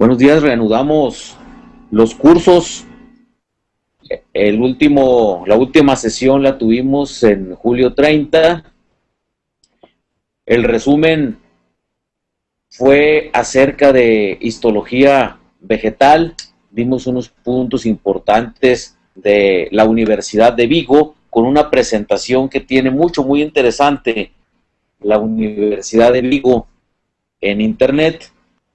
Buenos días, reanudamos los cursos. La última sesión la tuvimos en julio 30. El resumen fue acerca de histología vegetal. Vimos unos puntos importantes de la Universidad de Vigo con una presentación que tiene muy interesante la Universidad de Vigo en internet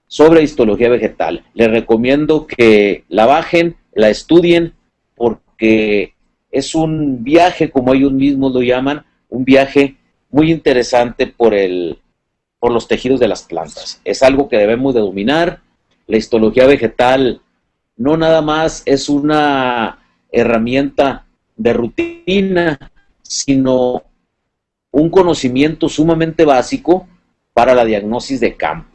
sobre histología vegetal. Les recomiendo que la bajen, la estudien, porque es un viaje, como ellos mismos lo llaman, un viaje muy interesante por los tejidos de las plantas. Es algo que debemos de dominar. La histología vegetal no nada más es una herramienta de rutina, sino un conocimiento sumamente básico para la diagnosis de campo.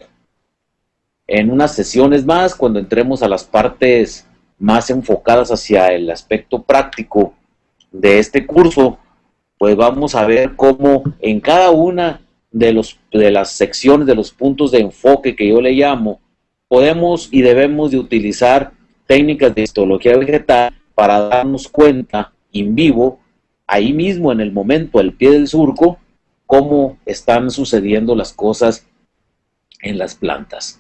En unas sesiones más, cuando entremos a las partes más enfocadas hacia el aspecto práctico de este curso, pues vamos a ver cómo en cada una de las secciones, de los puntos de enfoque que yo le llamo, podemos y debemos de utilizar técnicas de histología vegetal para darnos cuenta en vivo, ahí mismo en el momento, al pie del surco, cómo están sucediendo las cosas en las plantas.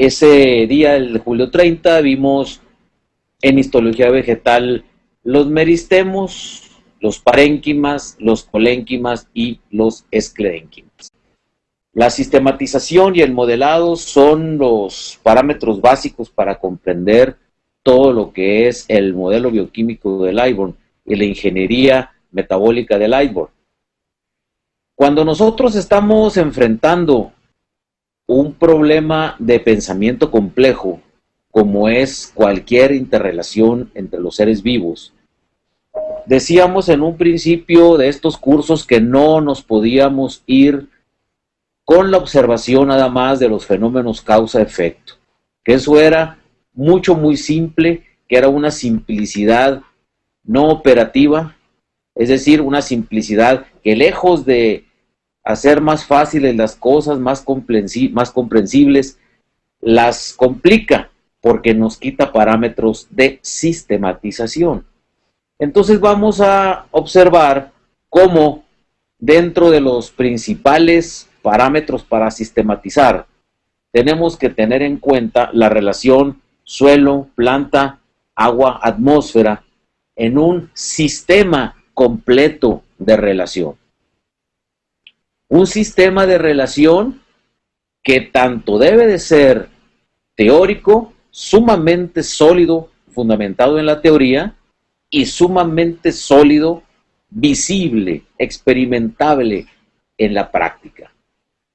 Ese día, el julio 30, vimos en histología vegetal los meristemos, los parénquimas, los colénquimas y los esclerénquimas. La sistematización y el modelado son los parámetros básicos para comprender todo lo que es el modelo bioquímico del Liveborn y la ingeniería metabólica del Liveborn. Cuando nosotros estamos enfrentando un problema de pensamiento complejo, como es cualquier interrelación entre los seres vivos, decíamos en un principio de estos cursos que no nos podíamos ir con la observación nada más de los fenómenos causa-efecto, que eso era muy simple, que era una simplicidad no operativa, es decir, una simplicidad que lejos de hacer más fáciles las cosas, más comprensibles, las complica porque nos quita parámetros de sistematización. Entonces vamos a observar cómo dentro de los principales parámetros para sistematizar tenemos que tener en cuenta la relación suelo, planta, agua, atmósfera en un sistema completo de relación. Un sistema de relación que tanto debe de ser teórico, sumamente sólido, fundamentado en la teoría, y sumamente sólido, visible, experimentable en la práctica.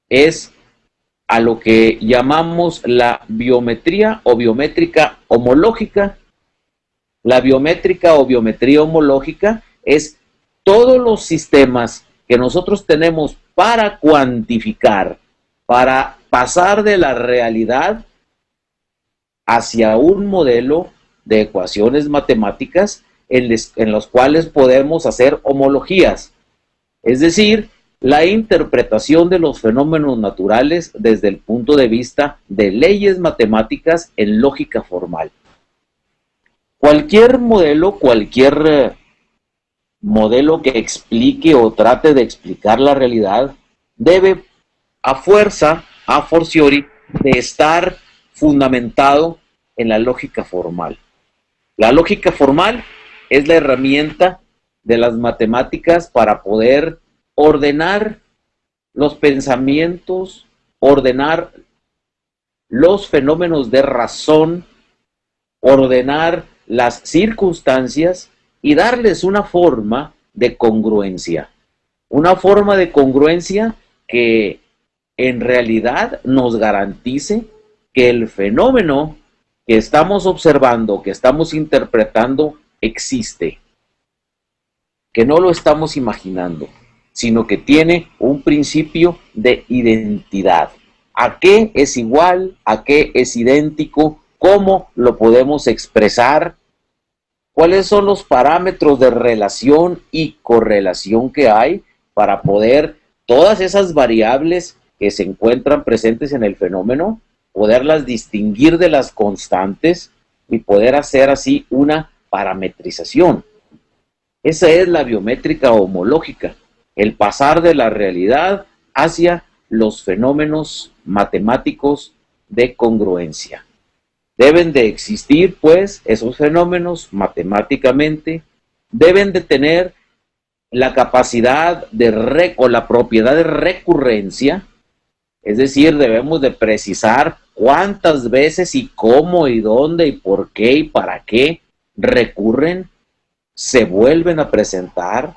Es a lo que llamamos la biometría o biométrica homológica. La biométrica o biometría homológica es todos los sistemas que nosotros tenemos para cuantificar, para pasar de la realidad hacia un modelo de ecuaciones matemáticas en los cuales podemos hacer homologías, es decir, la interpretación de los fenómenos naturales desde el punto de vista de leyes matemáticas en lógica formal. Cualquier modelo que explique o trate de explicar la realidad debe a fortiori, de estar fundamentado en la lógica formal. La lógica formal es la herramienta de las matemáticas para poder ordenar los pensamientos, ordenar los fenómenos de razón, ordenar las circunstancias y darles una forma de congruencia. Una forma de congruencia que en realidad nos garantice que el fenómeno que estamos observando, que estamos interpretando, existe. Que no lo estamos imaginando, sino que tiene un principio de identidad. ¿A qué es igual? ¿A qué es idéntico? ¿Cómo lo podemos expresar? ¿Cuáles son los parámetros de relación y correlación que hay para poder todas esas variables que se encuentran presentes en el fenómeno, poderlas distinguir de las constantes y poder hacer así una parametrización. Esa es la biométrica homológica, el pasar de la realidad hacia los fenómenos matemáticos de congruencia. Deben de existir, pues, esos fenómenos matemáticamente, deben de tener la capacidad o la propiedad de recurrencia, es decir, debemos de precisar cuántas veces y cómo y dónde y por qué y para qué recurren, se vuelven a presentar,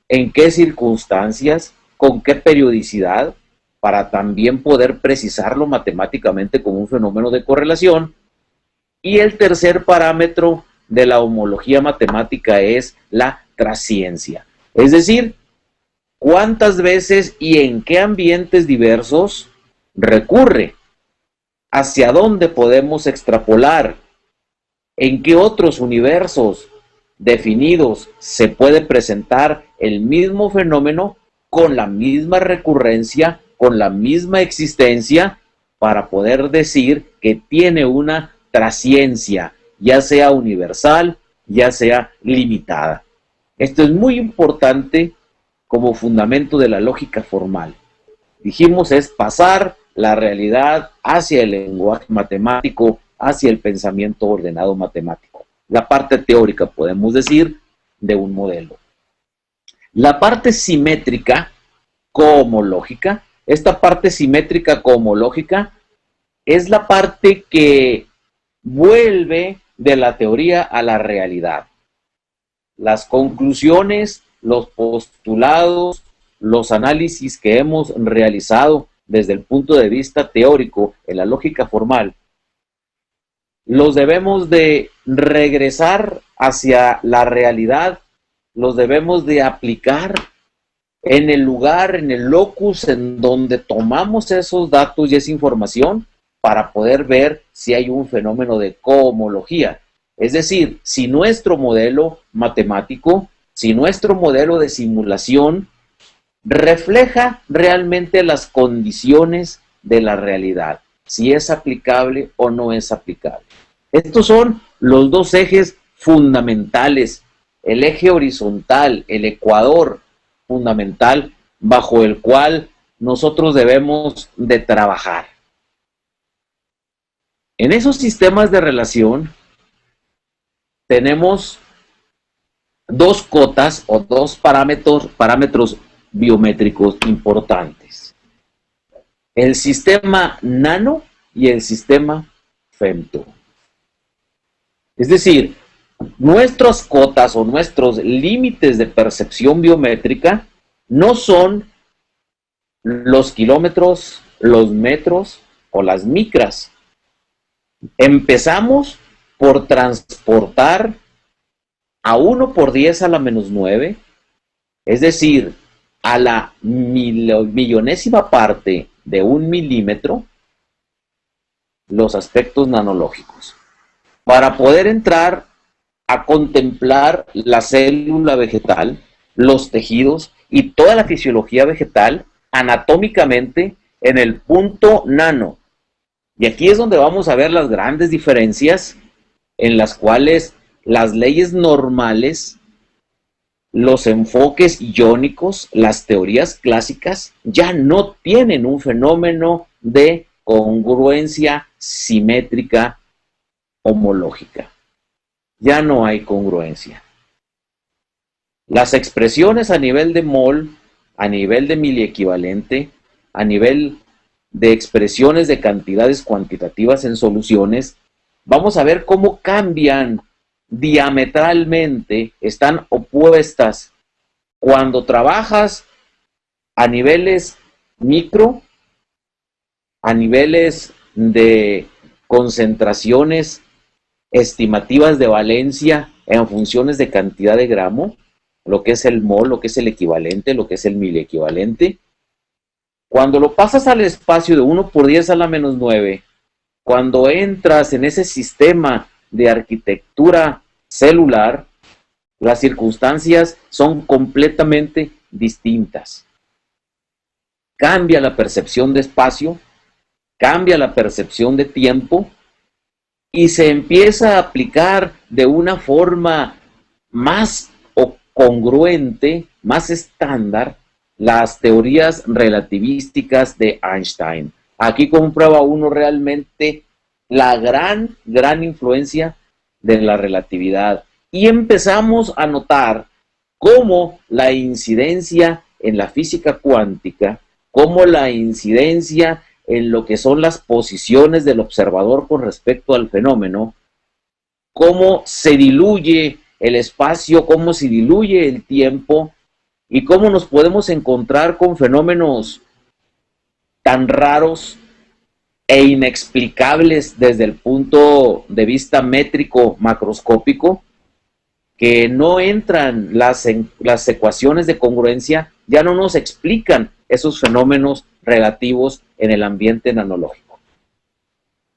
en qué circunstancias, con qué periodicidad, para también poder precisarlo matemáticamente como un fenómeno de correlación. Y el tercer parámetro de la homología matemática es la trasciencia. Es decir, cuántas veces y en qué ambientes diversos recurre, hacia dónde podemos extrapolar, en qué otros universos definidos se puede presentar el mismo fenómeno con la misma recurrencia, con la misma existencia, para poder decir que tiene una trasciencia, ya sea universal, ya sea limitada. Esto es muy importante como fundamento de la lógica formal. Dijimos, es pasar la realidad hacia el lenguaje matemático, hacia el pensamiento ordenado matemático. La parte teórica, podemos decir, de un modelo. La parte simétrica cohomológica, esta parte simétrica cohomológica es la parte que vuelve de la teoría a la realidad. Las conclusiones, los postulados, los análisis que hemos realizado desde el punto de vista teórico en la lógica formal, los debemos de regresar hacia la realidad, los debemos de aplicar en el lugar, en el locus en donde tomamos esos datos y esa información para poder ver si hay un fenómeno de cohomología. Es decir, si nuestro modelo matemático, si nuestro modelo de simulación refleja realmente las condiciones de la realidad, si es aplicable o no es aplicable. Estos son los dos ejes fundamentales, el eje horizontal, el ecuador fundamental bajo el cual nosotros debemos de trabajar. En esos sistemas de relación tenemos dos cotas o dos parámetros biométricos importantes. El sistema nano y el sistema femto. Es decir, nuestras cotas o nuestros límites de percepción biométrica no son los kilómetros, los metros o las micras. Empezamos por transportar a 1 por 10 a la menos 9, es decir, a la millonésima parte de 1 milímetro, los aspectos nanológicos, para poder entrar a contemplar la célula vegetal, los tejidos y toda la fisiología vegetal anatómicamente en el punto nano. Y aquí es donde vamos a ver las grandes diferencias en las cuales las leyes normales, los enfoques iónicos, las teorías clásicas ya no tienen un fenómeno de congruencia simétrica homológica. Ya no hay congruencia. Las expresiones a nivel de mol, a nivel de miliequivalente, a nivel de expresiones de cantidades cuantitativas en soluciones, vamos a ver cómo cambian diametralmente, están opuestas. Cuando trabajas a niveles micro, a niveles de concentraciones estimativas de valencia en funciones de cantidad de gramo, lo que es el mol, lo que es el equivalente, lo que es el miliequivalente. Cuando lo pasas al espacio de 1 por 10 a la menos 9, cuando entras en ese sistema de arquitectura celular, las circunstancias son completamente distintas. Cambia la percepción de espacio, cambia la percepción de tiempo y se empieza a aplicar de una forma más congruente, más estándar, las teorías relativísticas de Einstein. Aquí comprueba uno realmente la gran influencia de la relatividad. Y empezamos a notar cómo la incidencia en la física cuántica, cómo la incidencia en lo que son las posiciones del observador con respecto al fenómeno, cómo se diluye el espacio, cómo se diluye el tiempo y cómo nos podemos encontrar con fenómenos tan raros e inexplicables desde el punto de vista métrico macroscópico, que no entran las ecuaciones de congruencia, ya no nos explican esos fenómenos relativos en el ambiente nanológico.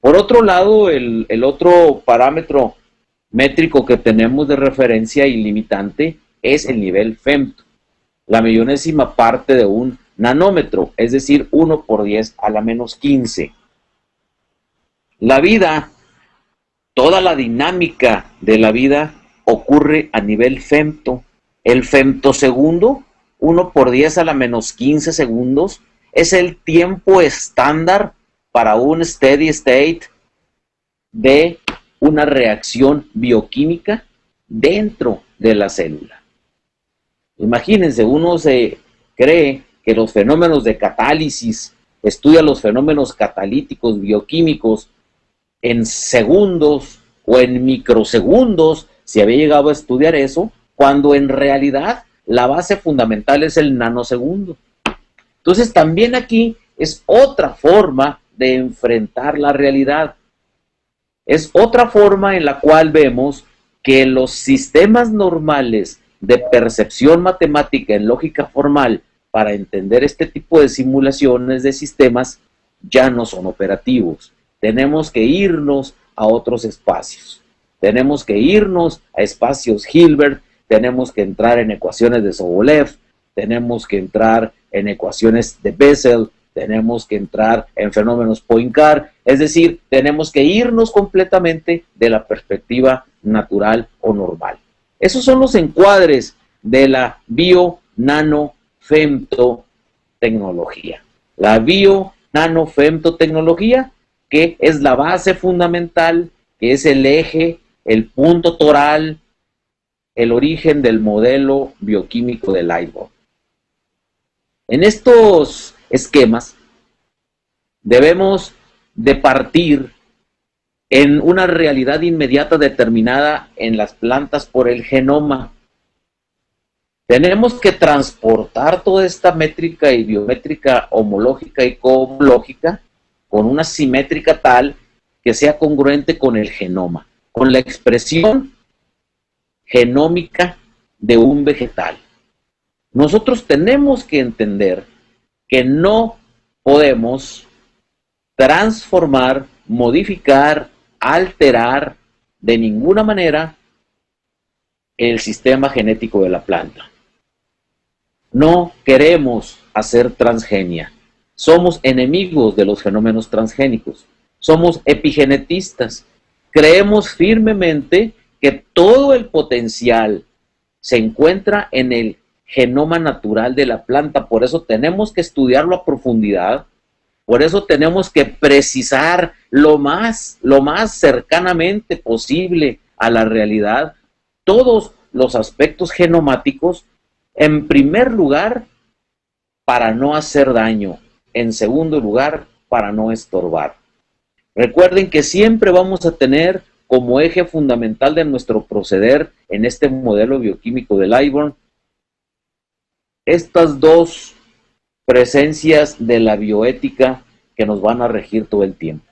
Por otro lado, el otro parámetro métrico que tenemos de referencia y limitante es el nivel femto, la millonésima parte de un nanómetro, es decir, 1 por 10 a la menos 15. La vida, toda la dinámica de la vida ocurre a nivel femto. El femtosegundo, 1 por 10 a la menos 15 segundos, es el tiempo estándar para un steady state de una reacción bioquímica dentro de la célula. Imagínense, uno se cree que los fenómenos de catálisis, estudia los fenómenos catalíticos bioquímicos en segundos o en microsegundos, si había llegado a estudiar eso, cuando en realidad la base fundamental es el nanosegundo. Entonces también aquí es otra forma de enfrentar la realidad. Es otra forma en la cual vemos que los sistemas normales de percepción matemática en lógica formal para entender este tipo de simulaciones de sistemas ya no son operativos. Tenemos que irnos a otros espacios. Tenemos que irnos a espacios Hilbert, tenemos que entrar en ecuaciones de Sobolev, tenemos que entrar en ecuaciones de Bessel, tenemos que entrar en fenómenos Poincare, es decir, tenemos que irnos completamente de la perspectiva natural o normal. Esos son los encuadres de la bio-nano-femtotecnología. La bio-nano-femtotecnología, que es la base fundamental, que es el eje, el punto toral, el origen del modelo bioquímico de Lightbound. En estos esquemas debemos de partir en una realidad inmediata determinada en las plantas por el genoma. Tenemos que transportar toda esta métrica y biométrica homológica y cohomológica con una simétrica tal que sea congruente con el genoma, con la expresión genómica de un vegetal. Nosotros tenemos que entender que no podemos transformar, modificar, alterar de ninguna manera el sistema genético de la planta. No queremos hacer transgenia. Somos enemigos de los fenómenos transgénicos. Somos epigenetistas. Creemos firmemente que todo el potencial se encuentra en el genoma natural de la planta. Por eso tenemos que estudiarlo a profundidad. Por eso tenemos que precisar lo más cercanamente posible a la realidad todos los aspectos genomáticos, en primer lugar, para no hacer daño. En segundo lugar, para no estorbar. Recuerden que siempre vamos a tener como eje fundamental de nuestro proceder en este modelo bioquímico de Lightbound estas dos presencias de la bioética que nos van a regir todo el tiempo.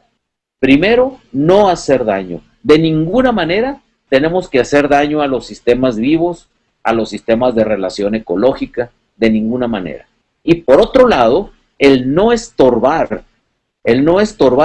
Primero, no hacer daño. De ninguna manera tenemos que hacer daño a los sistemas vivos, a los sistemas de relación ecológica, de ninguna manera. Y por otro lado, el no estorbar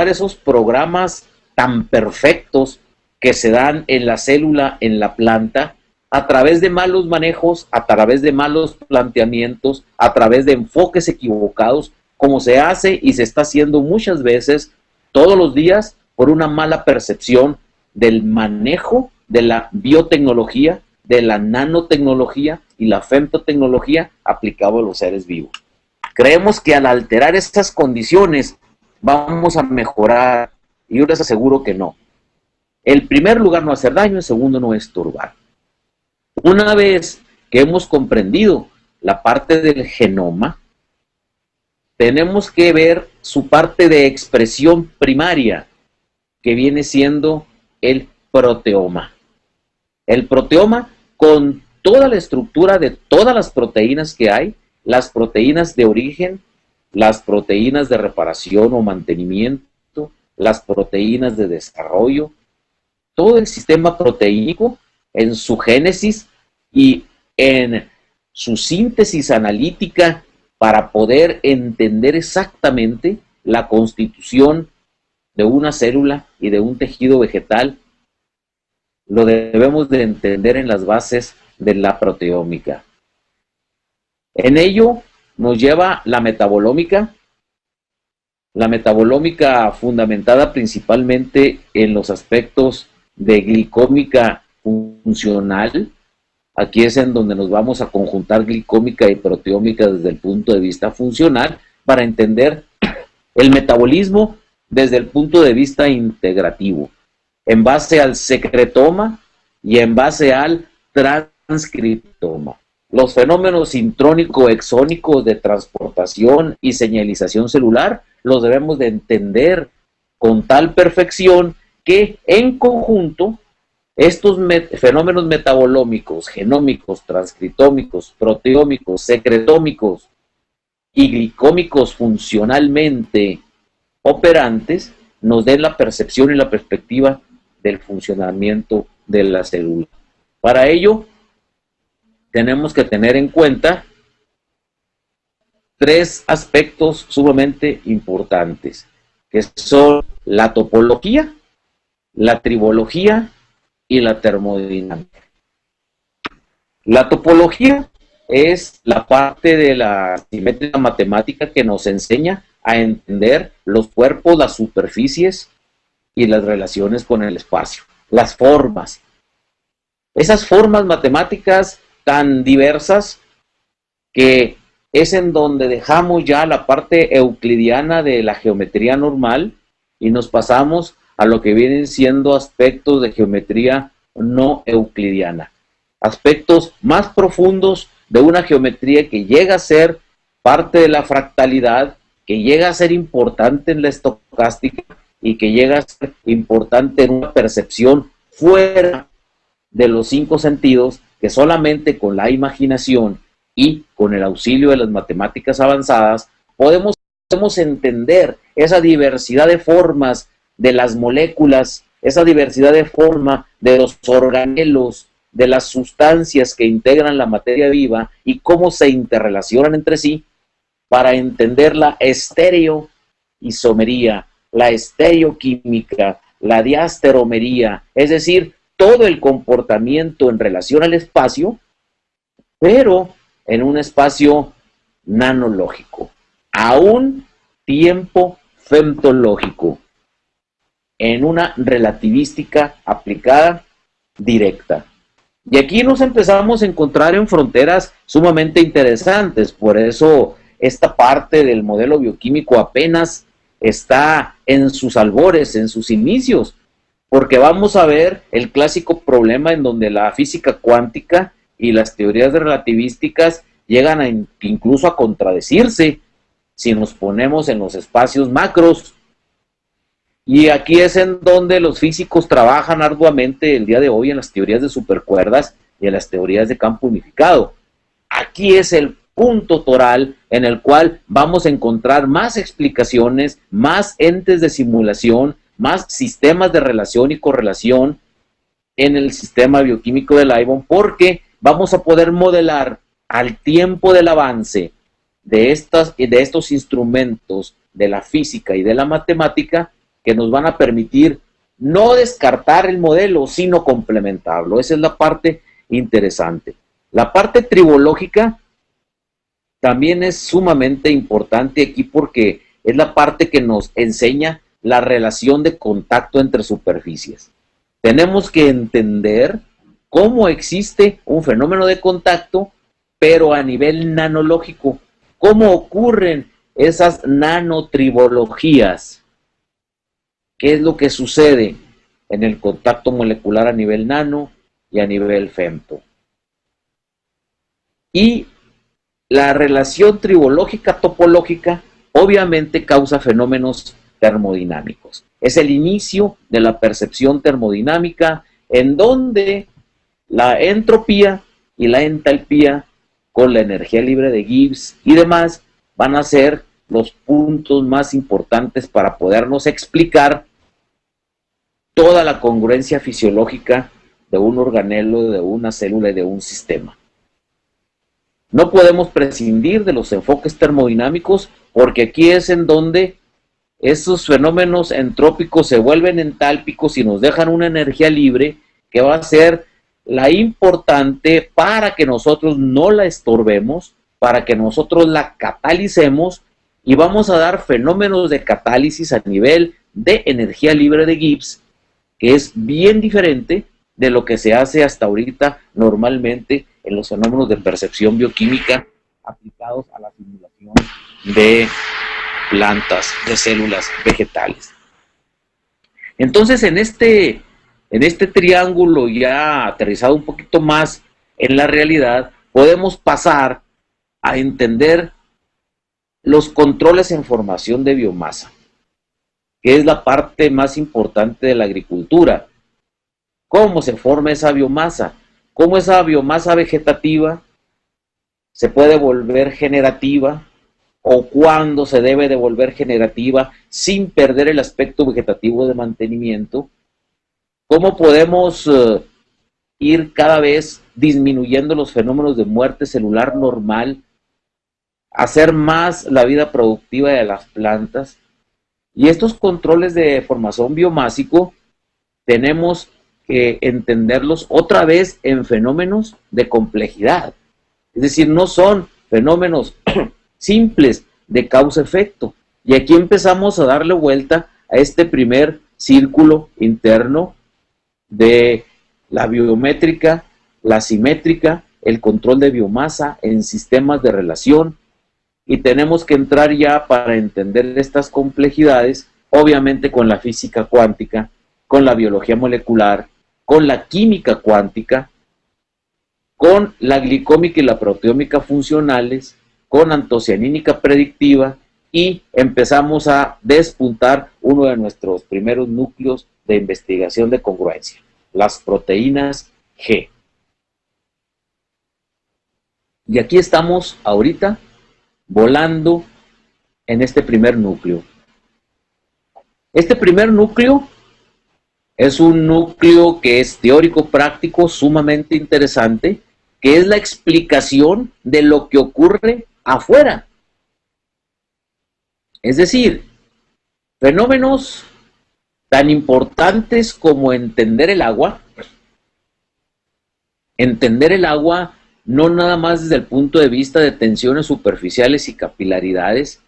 esos programas tan perfectos que se dan en la célula, en la planta, a través de malos manejos, a través de malos planteamientos, a través de enfoques equivocados como se hace y se está haciendo muchas veces todos los días por una mala percepción del manejo de la biotecnología, de la nanotecnología y la femtotecnología aplicado a los seres vivos. Creemos que al alterar estas condiciones vamos a mejorar, y yo les aseguro que no. En primer lugar, no hacer daño, en segundo, no estorbar. Una vez que hemos comprendido la parte del genoma, tenemos que ver su parte de expresión primaria, que viene siendo el proteoma. El proteoma, con toda la estructura de todas las proteínas que hay, las proteínas de origen, las proteínas de reparación o mantenimiento, las proteínas de desarrollo, todo el sistema proteínico en su génesis y en su síntesis analítica para poder entender exactamente la constitución de una célula y de un tejido vegetal, lo debemos de entender en las bases de la proteómica. En ello nos lleva la metabolómica fundamentada principalmente en los aspectos de glicómica funcional. Aquí es en donde nos vamos a conjuntar glicómica y proteómica desde el punto de vista funcional para entender el metabolismo desde el punto de vista integrativo, en base al secretoma y en base al transcriptoma. Los fenómenos intrónico-exónicos de transportación y señalización celular los debemos de entender con tal perfección que en conjunto estos fenómenos metabolómicos, genómicos, transcriptómicos, proteómicos, secretómicos y glicómicos funcionalmente operantes nos den la percepción y la perspectiva del funcionamiento de la célula. Para ello, tenemos que tener en cuenta tres aspectos sumamente importantes, que son la topología, la tribología y la termodinámica. La topología es la parte de la simetría matemática que nos enseña a entender los cuerpos, las superficies y las relaciones con el espacio, las formas. Esas formas matemáticas tan diversas que es en donde dejamos ya la parte euclidiana de la geometría normal y nos pasamos a lo que vienen siendo aspectos de geometría no euclidiana. Aspectos más profundos de una geometría que llega a ser parte de la fractalidad, que llega a ser importante en la estocástica y que llega a ser importante en una percepción fuera de los 5 sentidos, que solamente con la imaginación y con el auxilio de las matemáticas avanzadas podemos entender esa diversidad de formas de las moléculas, esa diversidad de forma de los organelos, de las sustancias que integran la materia viva y cómo se interrelacionan entre sí para entender la estereoisomería, la estereoquímica, la diasteromería, es decir, todo el comportamiento en relación al espacio, pero en un espacio nanológico, a un tiempo femtológico, en una relativística aplicada directa. Y aquí nos empezamos a encontrar en fronteras sumamente interesantes, por eso esta parte del modelo bioquímico apenas está en sus albores, en sus inicios, porque vamos a ver el clásico problema en donde la física cuántica y las teorías relativísticas llegan a incluso a contradecirse si nos ponemos en los espacios macros. Y aquí es en donde los físicos trabajan arduamente el día de hoy en las teorías de supercuerdas y en las teorías de campo unificado. Aquí es el punto toral en el cual vamos a encontrar más explicaciones, más entes de simulación, más sistemas de relación y correlación en el sistema bioquímico del Livon, porque vamos a poder modelar al tiempo del avance de estos instrumentos de la física y de la matemática que nos van a permitir no descartar el modelo, sino complementarlo. Esa es la parte interesante. La parte tribológica también es sumamente importante aquí porque es la parte que nos enseña la relación de contacto entre superficies. Tenemos que entender cómo existe un fenómeno de contacto, pero a nivel nanológico. ¿Cómo ocurren esas nanotribologías? ¿Qué es lo que sucede en el contacto molecular a nivel nano y a nivel femto? Y la relación tribológica topológica obviamente causa fenómenos termodinámicos. Es el inicio de la percepción termodinámica en donde la entropía y la entalpía con la energía libre de Gibbs y demás van a ser los puntos más importantes para podernos explicar toda la congruencia fisiológica de un organelo, de una célula y de un sistema. No podemos prescindir de los enfoques termodinámicos porque aquí es en donde esos fenómenos entrópicos se vuelven entálpicos y nos dejan una energía libre que va a ser la importante para que nosotros no la estorbemos, para que nosotros la catalicemos y vamos a dar fenómenos de catálisis a nivel de energía libre de Gibbs, que es bien diferente de lo que se hace hasta ahorita normalmente en los fenómenos de percepción bioquímica aplicados a la simulación de plantas, de células vegetales. Entonces, en este triángulo ya aterrizado un poquito más en la realidad, podemos pasar a entender los controles en formación de biomasa, que es la parte más importante de la agricultura. ¿Cómo se forma esa biomasa? ¿Cómo esa biomasa vegetativa se puede volver generativa? ¿O cuándo se debe de volver generativa sin perder el aspecto vegetativo de mantenimiento? ¿Cómo podemos ir cada vez disminuyendo los fenómenos de muerte celular normal, hacer más la vida productiva de las plantas? Y estos controles de formación biomásico tenemos que entenderlos otra vez en fenómenos de complejidad. Es decir, no son fenómenos simples de causa-efecto. Y aquí empezamos a darle vuelta a este primer círculo interno de la biométrica, la simétrica, el control de biomasa en sistemas de relación. Y tenemos que entrar ya para entender estas complejidades, obviamente con la física cuántica, con la biología molecular, con la química cuántica, con la glicómica y la proteómica funcionales, con antocianínica predictiva, y empezamos a despuntar uno de nuestros primeros núcleos de investigación de congruencia, las proteínas G. Y aquí estamos ahorita volando en este primer núcleo. Este primer núcleo es un núcleo que es teórico práctico, sumamente interesante, que es la explicación de lo que ocurre afuera. Es decir, fenómenos tan importantes como entender el agua. Entender el agua no nada más desde el punto de vista de tensiones superficiales y capilaridades,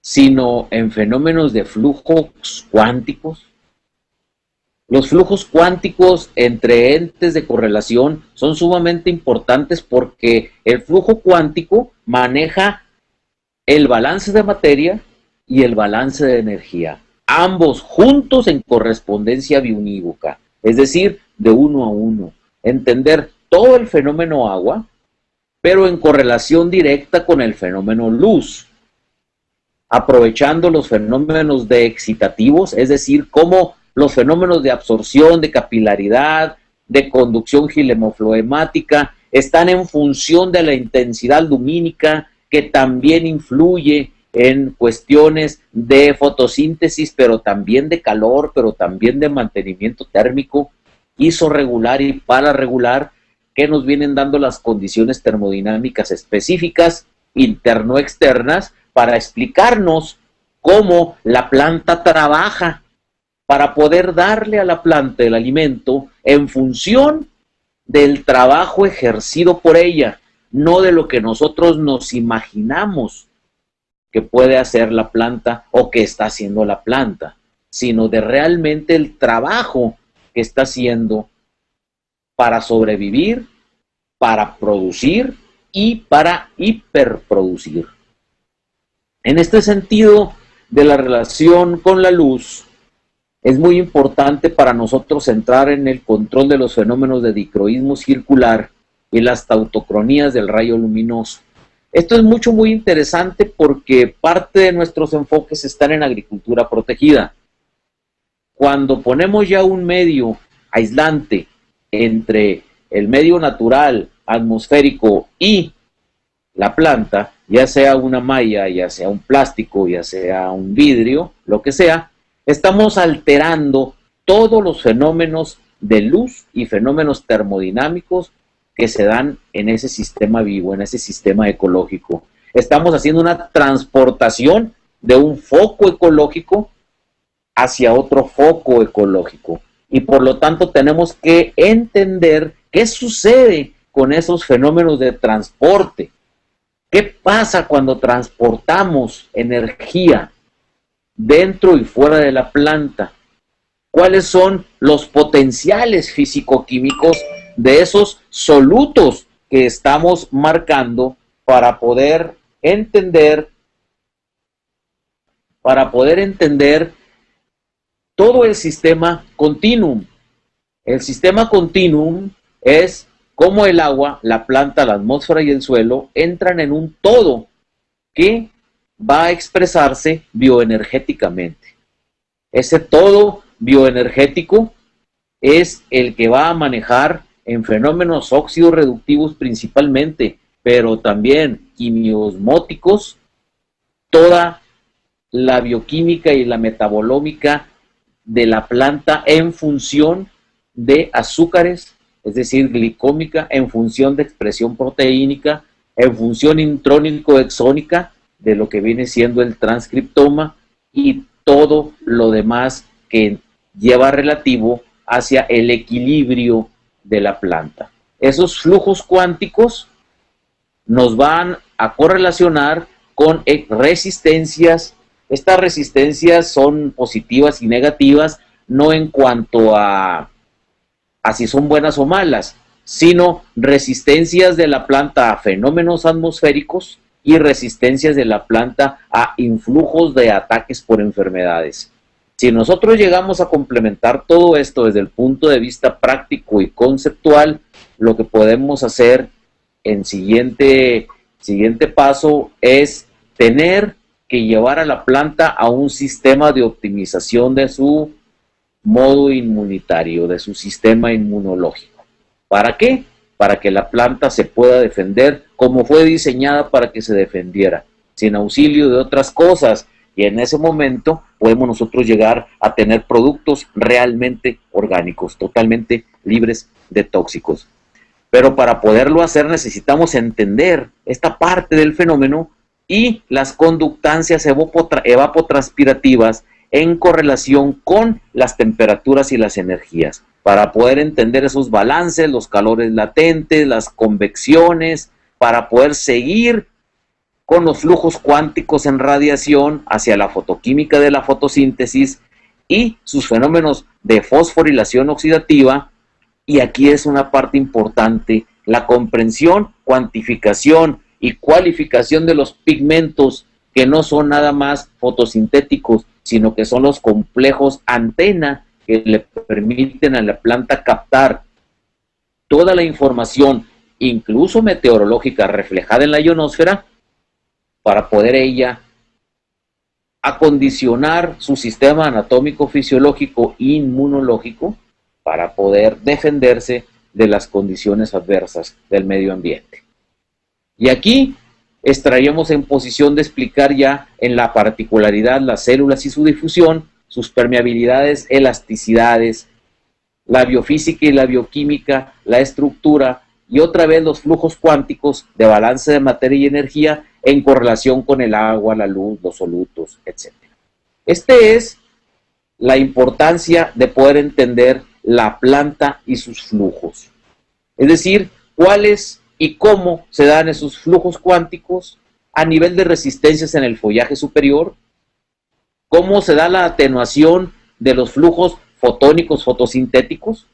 sino en fenómenos de flujos cuánticos. Los flujos cuánticos entre entes de correlación son sumamente importantes porque el flujo cuántico maneja el balance de materia y el balance de energía, ambos juntos en correspondencia biunívoca, es decir, de uno a uno. Entender todo el fenómeno agua, pero en correlación directa con el fenómeno luz, aprovechando los fenómenos de excitativos, es decir, cómo los fenómenos de absorción, de capilaridad, de conducción gilemofloemática, están en función de la intensidad lumínica, que también influye en cuestiones de fotosíntesis, pero también de calor, pero también de mantenimiento térmico, isorregular y pararegular, que nos vienen dando las condiciones termodinámicas específicas, interno-externas, para explicarnos cómo la planta trabaja, para poder darle a la planta el alimento en función del trabajo ejercido por ella, no de lo que nosotros nos imaginamos que puede hacer la planta o que está haciendo la planta, sino de realmente el trabajo que está haciendo para sobrevivir, para producir y para hiperproducir. En este sentido de la relación con la luz, es muy importante para nosotros entrar en el control de los fenómenos de dicroísmo circular y las tautocronías del rayo luminoso. Esto es muy interesante porque parte de nuestros enfoques están en agricultura protegida. Cuando ponemos ya un medio aislante entre el medio natural, atmosférico y la planta, ya sea una malla, ya sea un plástico, ya sea un vidrio, lo que sea, estamos alterando todos los fenómenos de luz y fenómenos termodinámicos que se dan en ese sistema vivo, en ese sistema ecológico. Estamos haciendo una transportación de un foco ecológico hacia otro foco ecológico. Y por lo tanto tenemos que entender qué sucede con esos fenómenos de transporte. ¿Qué pasa cuando transportamos energía dentro y fuera de la planta? ¿Cuáles son los potenciales físico-químicos de esos solutos que estamos marcando para poder entender todo el sistema continuum? El sistema continuum es cómo el agua, la planta, la atmósfera y el suelo entran en un todo que va a expresarse bioenergéticamente. Ese todo bioenergético es el que va a manejar en fenómenos óxido-reductivos principalmente, pero también quimiosmóticos, toda la bioquímica y la metabolómica de la planta en función de azúcares, es decir, glicómica, en función de expresión proteínica, en función intrónico-exónica de lo que viene siendo el transcriptoma y todo lo demás que lleva relativo hacia el equilibrio de la planta. Esos flujos cuánticos nos van a correlacionar con resistencias. Estas resistencias son positivas y negativas, no en cuanto a si son buenas o malas, sino resistencias de la planta a fenómenos atmosféricos y resistencias de la planta a influjos de ataques por enfermedades. Si nosotros llegamos a complementar todo esto desde el punto de vista práctico y conceptual, lo que podemos hacer en siguiente paso es tener que llevar a la planta a un sistema de optimización de su modo inmunitario, de su sistema inmunológico. ¿Para qué? Para que la planta se pueda defender como fue diseñada para que se defendiera, sin auxilio de otras cosas. Y en ese momento podemos nosotros llegar a tener productos realmente orgánicos, totalmente libres de tóxicos. Pero para poderlo hacer necesitamos entender esta parte del fenómeno y las conductancias evapotranspirativas en correlación con las temperaturas y las energías, para poder entender esos balances, los calores latentes, las convecciones, para poder seguir con los flujos cuánticos en radiación hacia la fotoquímica de la fotosíntesis y sus fenómenos de fosforilación oxidativa. Y aquí es una parte importante, la comprensión, cuantificación y cualificación de los pigmentos que no son nada más fotosintéticos, sino que son los complejos antena que le permiten a la planta captar toda la información, incluso meteorológica, reflejada en la ionosfera, para poder ella acondicionar su sistema anatómico, fisiológico e inmunológico para poder defenderse de las condiciones adversas del medio ambiente. Y aquí estaríamos en posición de explicar ya en la particularidad las células y su difusión, sus permeabilidades, elasticidades, la biofísica y la bioquímica, la estructura y otra vez los flujos cuánticos de balance de materia y energía en correlación con el agua, la luz, los solutos, etc. Este es la importancia de poder entender la planta y sus flujos. Es decir, cuáles y cómo se dan esos flujos cuánticos a nivel de resistencias en el follaje superior, cómo se da la atenuación de los flujos fotónicos fotosintéticos,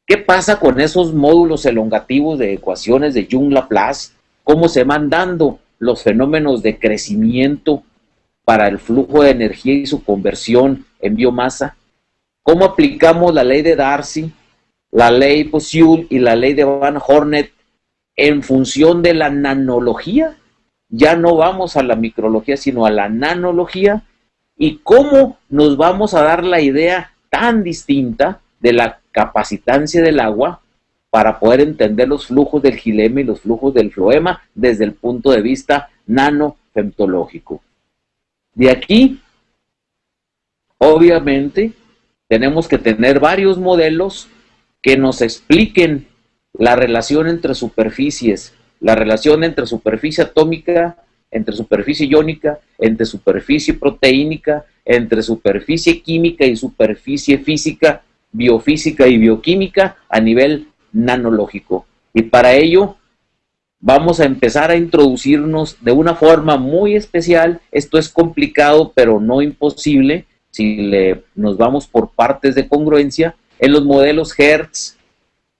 qué pasa con esos módulos elongativos de ecuaciones de Young-Laplace, cómo se van dando los fenómenos de crecimiento para el flujo de energía y su conversión en biomasa, cómo aplicamos la ley de Darcy, la ley Poiseuille y la ley de Van Hornet en función de la nanología. Ya no vamos a la micrología, sino a la nanología, y cómo nos vamos a dar la idea tan distinta de la capacitancia del agua para poder entender los flujos del xilema y los flujos del floema desde el punto de vista nanofemtológico. De aquí, obviamente, tenemos que tener varios modelos que nos expliquen la relación entre superficies, la relación entre superficie atómica, entre superficie iónica, entre superficie proteínica, entre superficie química y superficie física, biofísica y bioquímica a nivel nanológico. Y para ello vamos a empezar a introducirnos de una forma muy especial. Esto es complicado, pero no imposible, si nos vamos por partes de congruencia, en los modelos Hertz,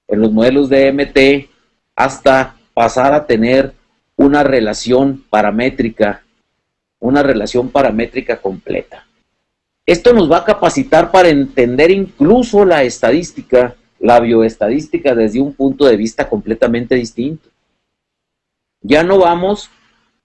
en los modelos de MT, hasta pasar a tener una relación paramétrica completa. Esto nos va a capacitar para entender incluso la estadística, la bioestadística, desde un punto de vista completamente distinto. Ya no vamos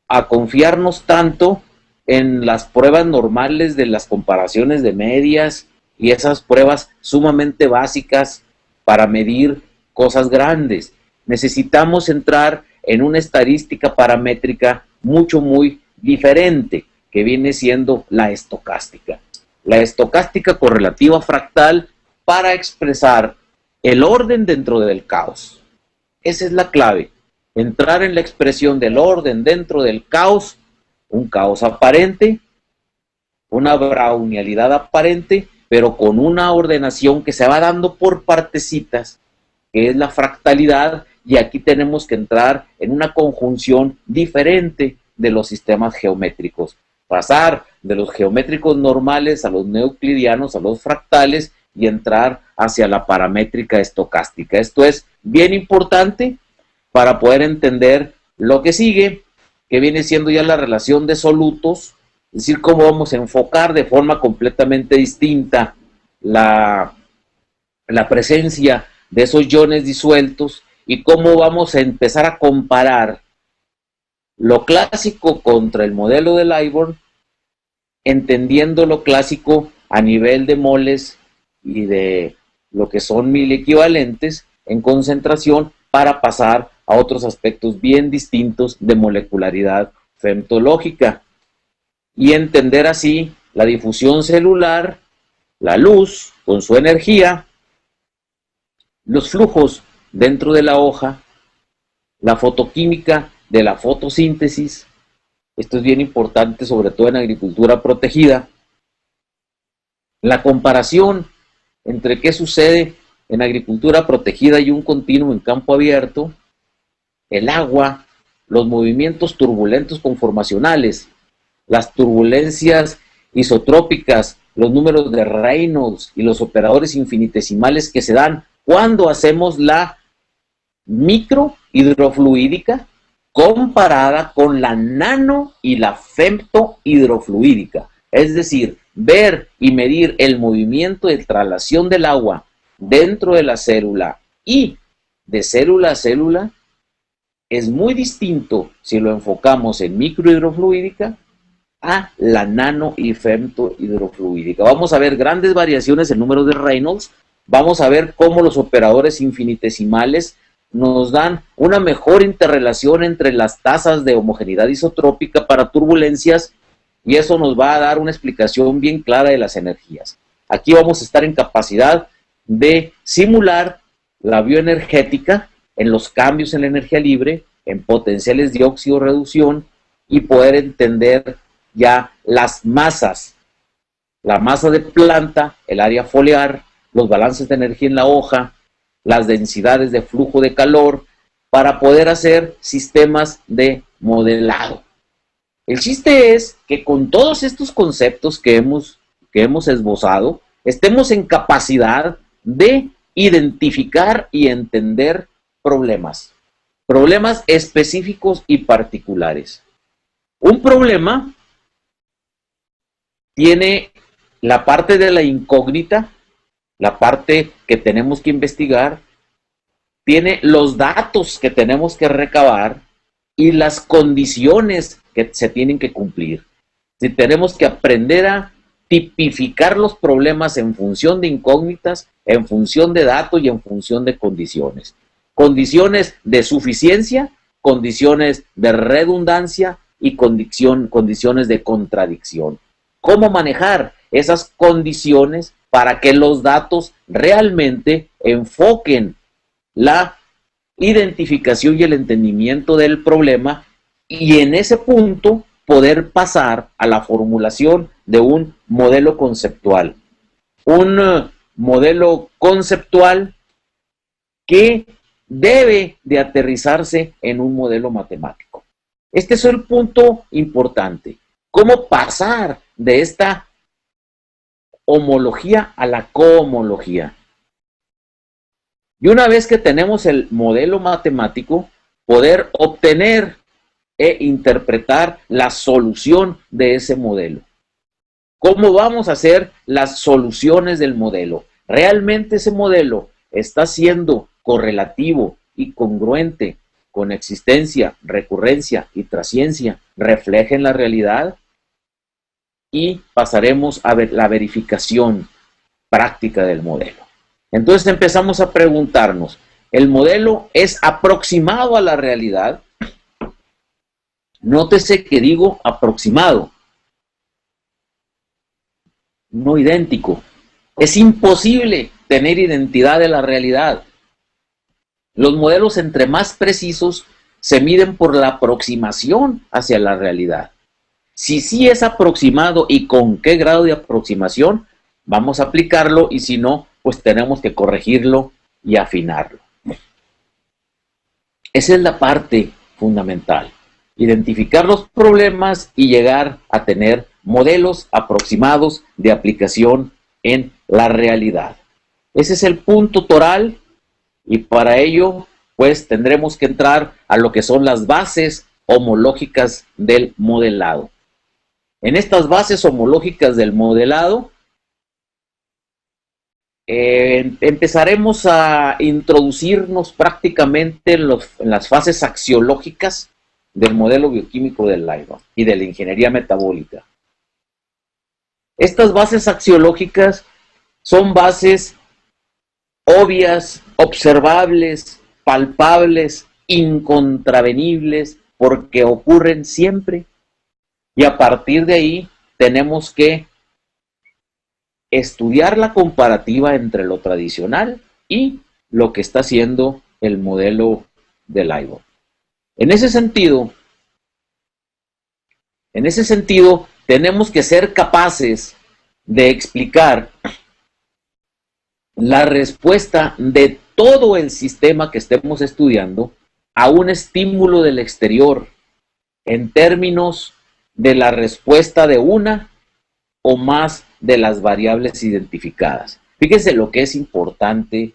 a confiarnos tanto en las pruebas normales de las comparaciones de medias y esas pruebas sumamente básicas para medir cosas grandes. Necesitamos entrar en una estadística paramétrica muy diferente, que viene siendo la estocástica. La estocástica correlativa fractal para expresar el orden dentro del caos. Esa es la clave. Entrar en la expresión del orden dentro del caos, un caos aparente, una brownialidad aparente, pero con una ordenación que se va dando por partecitas, que es la fractalidad, y aquí tenemos que entrar en una conjunción diferente de los sistemas geométricos. Pasar de los geométricos normales a los euclidianos, a los fractales, y entrar hacia la paramétrica estocástica. Esto es bien importante para poder entender lo que sigue, que viene siendo ya la relación de solutos, es decir, cómo vamos a enfocar de forma completamente distinta la presencia de esos iones disueltos y cómo vamos a empezar a comparar lo clásico contra el modelo de Liburn, entendiendo lo clásico a nivel de moles y de lo que son 1000 equivalentes en concentración, para pasar a otros aspectos bien distintos de molecularidad femtológica y entender así la difusión celular, la luz con su energía, los flujos dentro de la hoja, la fotoquímica de la fotosíntesis. Esto es bien importante, sobre todo en agricultura protegida. La comparación entre qué sucede en agricultura protegida y un continuo en campo abierto, el agua, los movimientos turbulentos conformacionales, las turbulencias isotrópicas, los números de Reynolds y los operadores infinitesimales que se dan cuando hacemos la microhidrofluídica comparada con la nano y la femtohidrofluídica. Es decir, ver y medir el movimiento de traslación del agua dentro de la célula y de célula a célula es muy distinto si lo enfocamos en microhidrofluídica a la nano y femtohidrofluídica. Vamos a ver grandes variaciones en números de Reynolds, vamos a ver cómo los operadores infinitesimales nos dan una mejor interrelación entre las tasas de homogeneidad isotrópica para turbulencias, y eso nos va a dar una explicación bien clara de las energías. Aquí vamos a estar en capacidad de simular la bioenergética en los cambios en la energía libre, en potenciales de óxido-reducción, y poder entender ya las masas, la masa de planta, el área foliar, los balances de energía en la hoja, las densidades de flujo de calor, para poder hacer sistemas de modelado. El chiste es que con todos estos conceptos que hemos esbozado, estemos en capacidad de identificar y entender problemas específicos y particulares. Un problema tiene la parte de la incógnita, la parte que tenemos que investigar, tiene los datos que tenemos que recabar y las condiciones que se tienen que cumplir. Si tenemos que aprender a tipificar los problemas en función de incógnitas, en función de datos y en función de condiciones. Condiciones de suficiencia, condiciones de redundancia y condiciones de contradicción. ¿Cómo manejar esas condiciones para que los datos realmente enfoquen la identificación y el entendimiento del problema y en ese punto poder pasar a la formulación de un modelo conceptual? Un modelo conceptual que debe de aterrizarse en un modelo matemático. Este es el punto importante. ¿Cómo pasar de esta homología a la cohomología? Y una vez que tenemos el modelo matemático, poder obtener e interpretar la solución de ese modelo. ¿Cómo vamos a hacer las soluciones del modelo? ¿Realmente ese modelo está siendo correlativo y congruente con existencia, recurrencia y trasciencia? ¿Refleja en la realidad? Y pasaremos a ver la verificación práctica del modelo. Entonces empezamos a preguntarnos, ¿el modelo es aproximado a la realidad? Nótese que digo aproximado, no idéntico. Es imposible tener identidad de la realidad. Los modelos, entre más precisos, se miden por la aproximación hacia la realidad. Si sí es aproximado y con qué grado de aproximación, vamos a aplicarlo, y si no, pues tenemos que corregirlo y afinarlo. Esa es la parte fundamental. Identificar los problemas y llegar a tener modelos aproximados de aplicación en la realidad. Ese es el punto toral, y para ello pues tendremos que entrar a lo que son las bases homológicas del modelado. En estas bases homológicas del modelado empezaremos a introducirnos prácticamente en las fases axiológicas del modelo bioquímico del Leybold y de la ingeniería metabólica. Estas bases axiológicas son bases obvias, observables, palpables, incontravenibles, porque ocurren siempre, y a partir de ahí tenemos que estudiar la comparativa entre lo tradicional y lo que está haciendo el modelo de Leybold. En ese sentido, tenemos que ser capaces de explicar la respuesta de todo el sistema que estemos estudiando a un estímulo del exterior en términos de la respuesta de una o más de las variables identificadas. Fíjense lo que es importante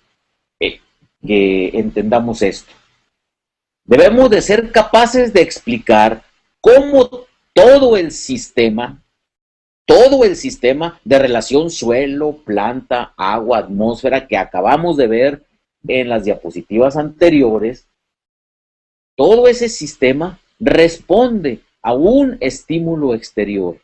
que entendamos esto. Debemos de ser capaces de explicar cómo todo el sistema de relación suelo, planta, agua, atmósfera que acabamos de ver en las diapositivas anteriores, todo ese sistema responde a un estímulo exterior.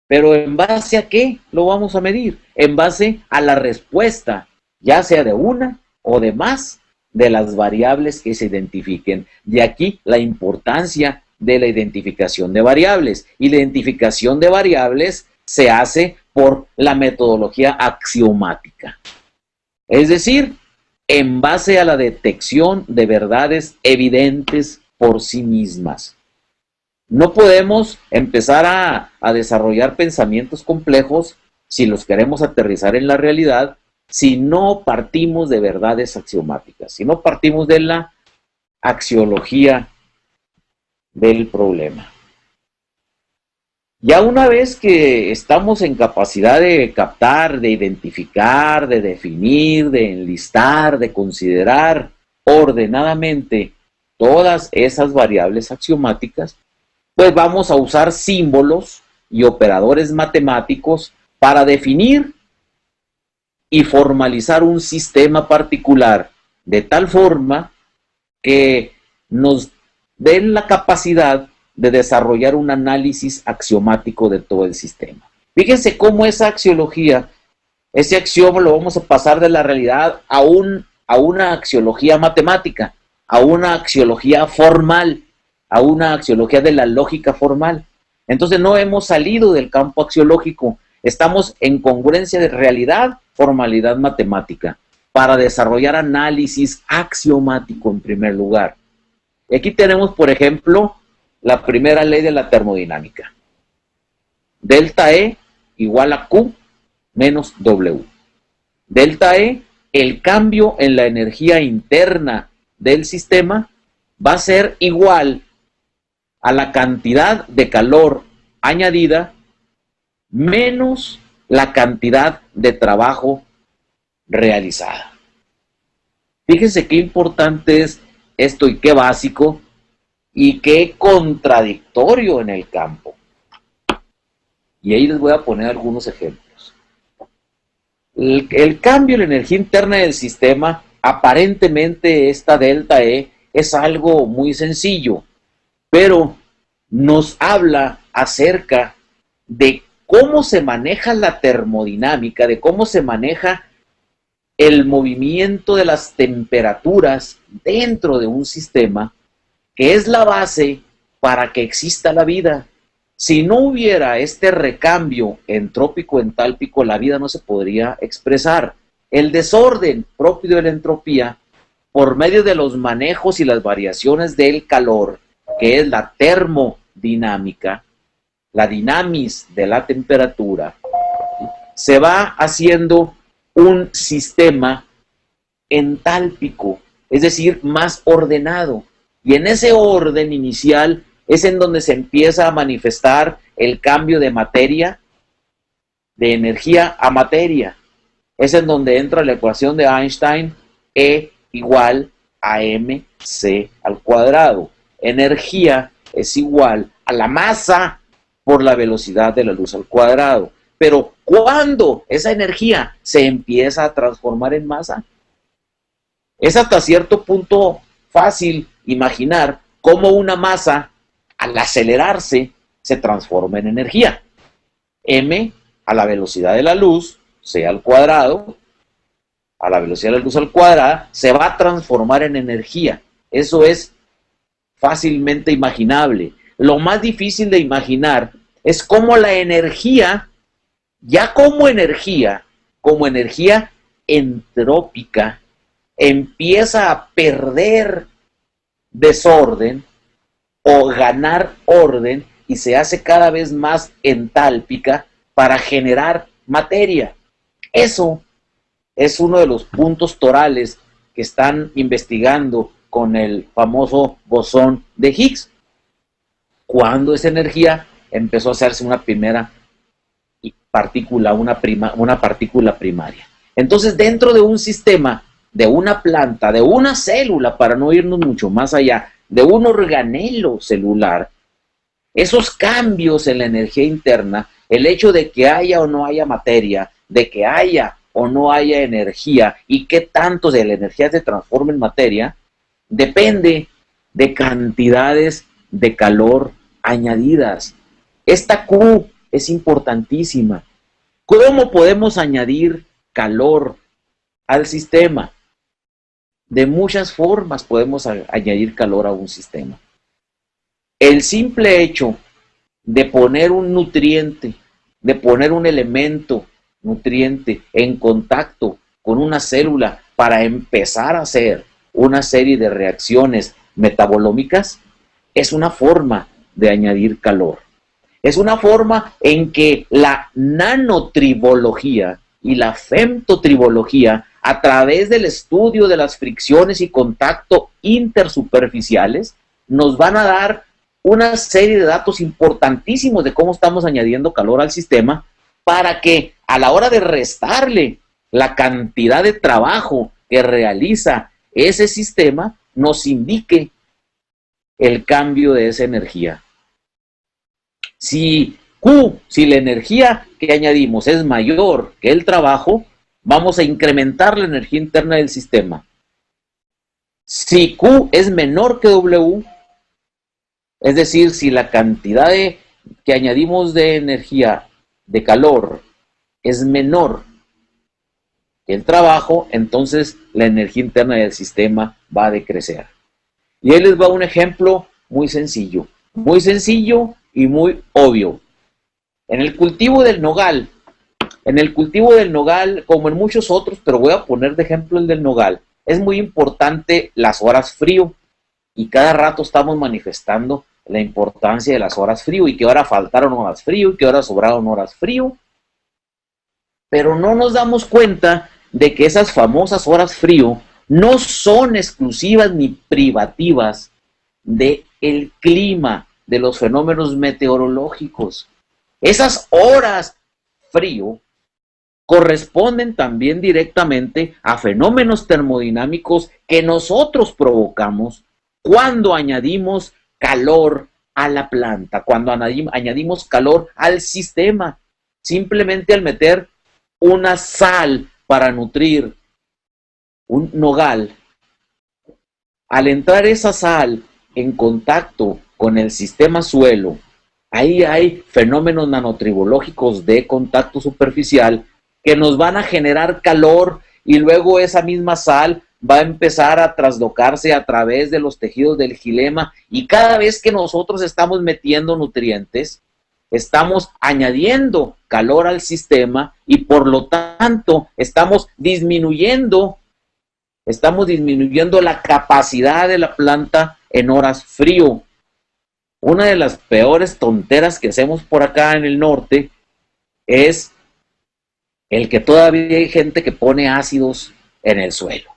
Pero ¿en base a qué lo vamos a medir? En base a la respuesta, ya sea de una o de más de las variables que se identifiquen. De aquí la importancia de la identificación de variables. Y la identificación de variables se hace por la metodología axiomática. Es decir, en base a la detección de verdades evidentes por sí mismas. No podemos empezar a desarrollar pensamientos complejos si los queremos aterrizar en la realidad si no partimos de verdades axiomáticas, si no partimos de la axiología del problema. Ya una vez que estamos en capacidad de captar, de identificar, de definir, de enlistar, de considerar ordenadamente todas esas variables axiomáticas, pues vamos a usar símbolos y operadores matemáticos para definir y formalizar un sistema particular de tal forma que nos den la capacidad de desarrollar un análisis axiomático de todo el sistema. Fíjense cómo esa axiología, ese axioma lo vamos a pasar de la realidad a una axiología matemática, a una axiología formal, a una axiología de la lógica formal. Entonces no hemos salido del campo axiológico, estamos en congruencia de realidad, formalidad matemática, para desarrollar análisis axiomático en primer lugar. Y aquí tenemos, por ejemplo, la primera ley de la termodinámica. Delta E igual a Q menos W. Delta E, el cambio en la energía interna del sistema va a ser igual a la cantidad de calor añadida menos la cantidad de trabajo realizada. Fíjense qué importante es esto y qué básico y qué contradictorio en el campo. Y ahí les voy a poner algunos ejemplos. El cambio en la energía interna del sistema, aparentemente esta delta E es algo muy sencillo, pero nos habla acerca de cómo se maneja la termodinámica, de cómo se maneja el movimiento de las temperaturas dentro de un sistema, que es la base para que exista la vida. Si no hubiera este recambio entrópico-entálpico, la vida no se podría expresar. El desorden propio de la entropía, por medio de los manejos y las variaciones del calor, que es la termodinámica, la dinamis de la temperatura, se va haciendo un sistema entálpico, es decir, más ordenado. Y en ese orden inicial es en donde se empieza a manifestar el cambio de materia, de energía a materia. Es en donde entra la ecuación de Einstein, E igual a mc al cuadrado. Energía es igual a la masa por la velocidad de la luz al cuadrado. Pero ¿cuándo esa energía se empieza a transformar en masa? Es hasta cierto punto fácil imaginar cómo una masa, al acelerarse, se transforma en energía. M a la velocidad de la luz, c al cuadrado, a la velocidad de la luz al cuadrado, se va a transformar en energía. Eso es fácilmente imaginable. Lo más difícil de imaginar es cómo la energía, ya como energía entrópica, empieza a perder desorden o ganar orden y se hace cada vez más entálpica para generar materia. Eso es uno de los puntos torales que están investigando con el famoso bosón de Higgs. Cuando esa energía empezó a hacerse una primera partícula, una partícula primaria. Entonces, dentro de un sistema, de una planta, de una célula, para no irnos mucho más allá, de un organelo celular, esos cambios en la energía interna, el hecho de que haya o no haya materia, de que haya o no haya energía y qué tanto de la energía se transforma en materia, depende de cantidades de calor añadidas. Esta Q es importantísima. ¿Cómo podemos añadir calor al sistema? De muchas formas podemos añadir calor a un sistema. El simple hecho de poner un nutriente, de poner un elemento nutriente en contacto con una célula para empezar a hacer una serie de reacciones metabolómicas, es una forma de añadir calor. Es una forma en que la nanotribología y la femtotribología, a través del estudio de las fricciones y contacto intersuperficiales, nos van a dar una serie de datos importantísimos de cómo estamos añadiendo calor al sistema, para que a la hora de restarle la cantidad de trabajo que realiza ese sistema, nos indique el cambio de esa energía. Si la energía que añadimos es mayor que el trabajo, vamos a incrementar la energía interna del sistema. Si Q es menor que W, es decir, si la cantidad que añadimos de energía, de calor, es menor que el trabajo, entonces la energía interna del sistema va a decrecer. Y ahí les va un ejemplo muy sencillo y muy obvio. En el cultivo del nogal, como en muchos otros, pero voy a poner de ejemplo el del nogal, es muy importante las horas frío, y cada rato estamos manifestando la importancia de las horas frío, y que ahora faltaron horas frío, y que ahora sobraron horas frío, pero no nos damos cuenta de que esas famosas horas frío no son exclusivas ni privativas del clima, de los fenómenos meteorológicos. Esas horas frío corresponden también directamente a fenómenos termodinámicos que nosotros provocamos cuando añadimos calor a la planta, cuando añadimos calor al sistema, simplemente al meter una sal para nutrir un nogal. Al entrar esa sal en contacto con el sistema suelo, ahí hay fenómenos nanotribológicos de contacto superficial que nos van a generar calor, y luego esa misma sal va a empezar a traslocarse a través de los tejidos del xilema, y cada vez que nosotros estamos metiendo nutrientes, estamos añadiendo calor al sistema, y por lo tanto estamos disminuyendo la capacidad de la planta en horas frío. Una de las peores tonteras que hacemos por acá en el norte es el que todavía hay gente que pone ácidos en el suelo.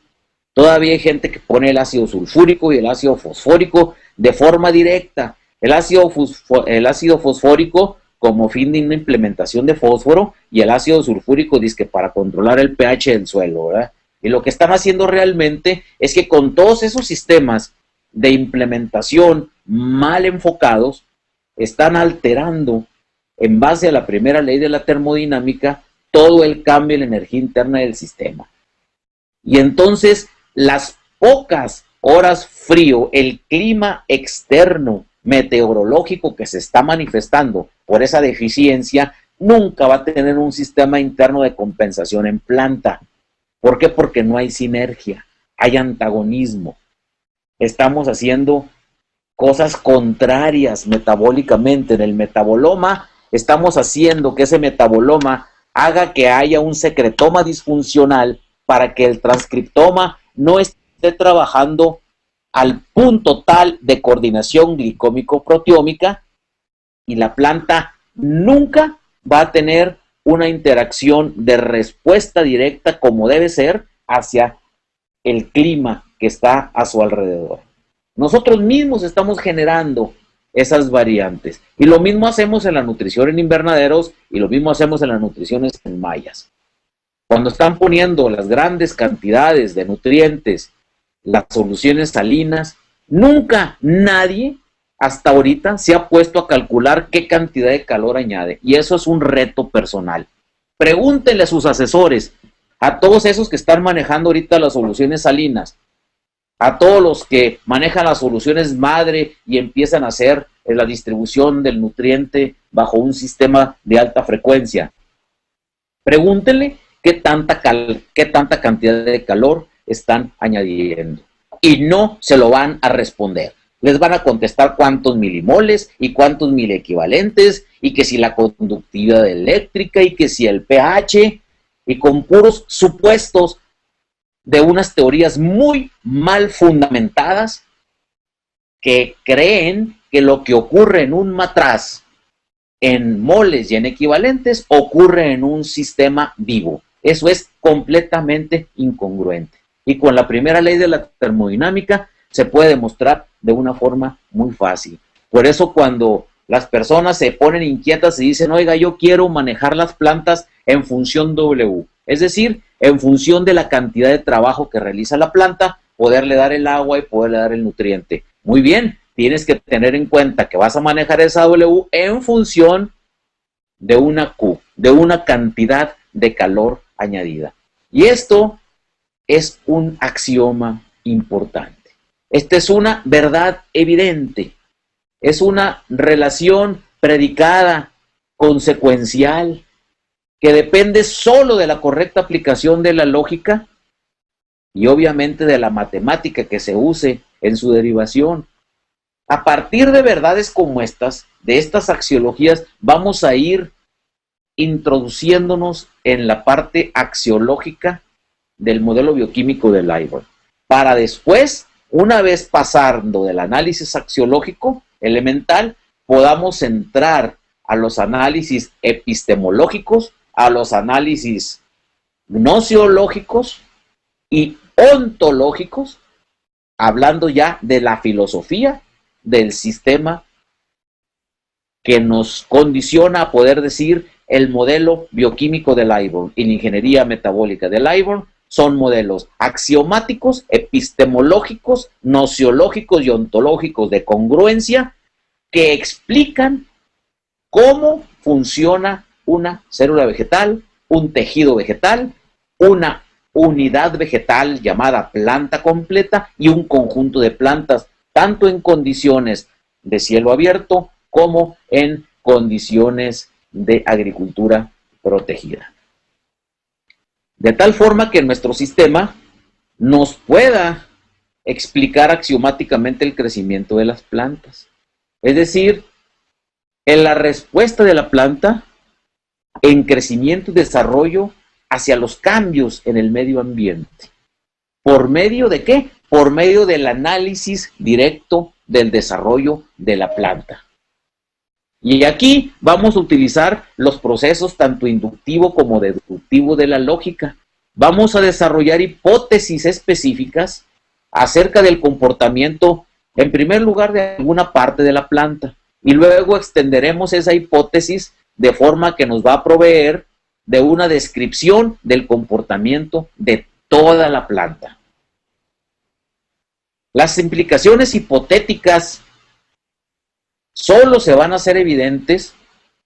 Todavía hay gente que pone el ácido sulfúrico y el ácido fosfórico de forma directa. El ácido fosfórico como fin de una implementación de fósforo, y el ácido sulfúrico dizque para controlar el pH del suelo, ¿verdad? Y lo que están haciendo realmente es que con todos esos sistemas de implementación mal enfocados, están alterando, en base a la primera ley de la termodinámica, todo el cambio en la energía interna del sistema. Y entonces, las pocas horas frío, el clima externo meteorológico que se está manifestando por esa deficiencia, nunca va a tener un sistema interno de compensación en planta. ¿Por qué? Porque no hay sinergia, hay antagonismo. Estamos haciendo cosas contrarias metabólicamente. En el metaboloma estamos haciendo que ese metaboloma haga que haya un secretoma disfuncional para que el transcriptoma no esté trabajando al punto tal de coordinación glicómico-proteómica, y la planta nunca va a tener una interacción de respuesta directa como debe ser hacia el clima que está a su alrededor. Nosotros mismos estamos generando esas variantes, y lo mismo hacemos en la nutrición en invernaderos, y lo mismo hacemos en las nutriciones en mallas. Cuando están poniendo las grandes cantidades de nutrientes, las soluciones salinas, nunca nadie hasta ahorita se ha puesto a calcular qué cantidad de calor añade, y eso es un reto personal. Pregúntenle a sus asesores, a todos esos que están manejando ahorita las soluciones salinas, a todos los que manejan las soluciones madre y empiezan a hacer la distribución del nutriente bajo un sistema de alta frecuencia. Pregúntenle qué tanta cantidad de calor están añadiendo, y no se lo van a responder. Les van a contestar cuántos milimoles y cuántos milequivalentes, y que si la conductividad eléctrica, y que si el pH, y con puros supuestos de unas teorías muy mal fundamentadas, que creen que lo que ocurre en un matraz, en moles y en equivalentes, ocurre en un sistema vivo. Eso es completamente incongruente. Y con la primera ley de la termodinámica se puede demostrar de una forma muy fácil. Por eso cuando las personas se ponen inquietas y dicen, oiga, yo quiero manejar las plantas en función W, es decir, en función de la cantidad de trabajo que realiza la planta, poderle dar el agua y poderle dar el nutriente. Muy bien, tienes que tener en cuenta que vas a manejar esa W en función de una Q, de una cantidad de calor añadida. Y esto es un axioma importante. Esta es una verdad evidente. Es una relación predicada, consecuencial, que depende solo de la correcta aplicación de la lógica y obviamente de la matemática que se use en su derivación. A partir de verdades como estas, de estas axiologías, vamos a ir introduciéndonos en la parte axiológica del modelo bioquímico de Liebig, para después, una vez pasando del análisis axiológico elemental, podamos entrar a los análisis epistemológicos, a los análisis gnoseológicos y ontológicos, hablando ya de la filosofía del sistema que nos condiciona a poder decir el modelo bioquímico de Liebig y la ingeniería metabólica de Liebig son modelos axiomáticos, epistemológicos, gnoseológicos y ontológicos de congruencia que explican cómo funciona una célula vegetal, un tejido vegetal, una unidad vegetal llamada planta completa y un conjunto de plantas, tanto en condiciones de cielo abierto como en condiciones de agricultura protegida. De tal forma que nuestro sistema nos pueda explicar axiomáticamente el crecimiento de las plantas. Es decir, en la respuesta de la planta en crecimiento y desarrollo hacia los cambios en el medio ambiente. ¿Por medio de qué? Por medio del análisis directo del desarrollo de la planta. Y aquí vamos a utilizar los procesos tanto inductivo como deductivo de la lógica. Vamos a desarrollar hipótesis específicas acerca del comportamiento, en primer lugar, de alguna parte de la planta. Y luego extenderemos esa hipótesis de forma que nos va a proveer de una descripción del comportamiento de toda la planta. Las implicaciones hipotéticas solo se van a hacer evidentes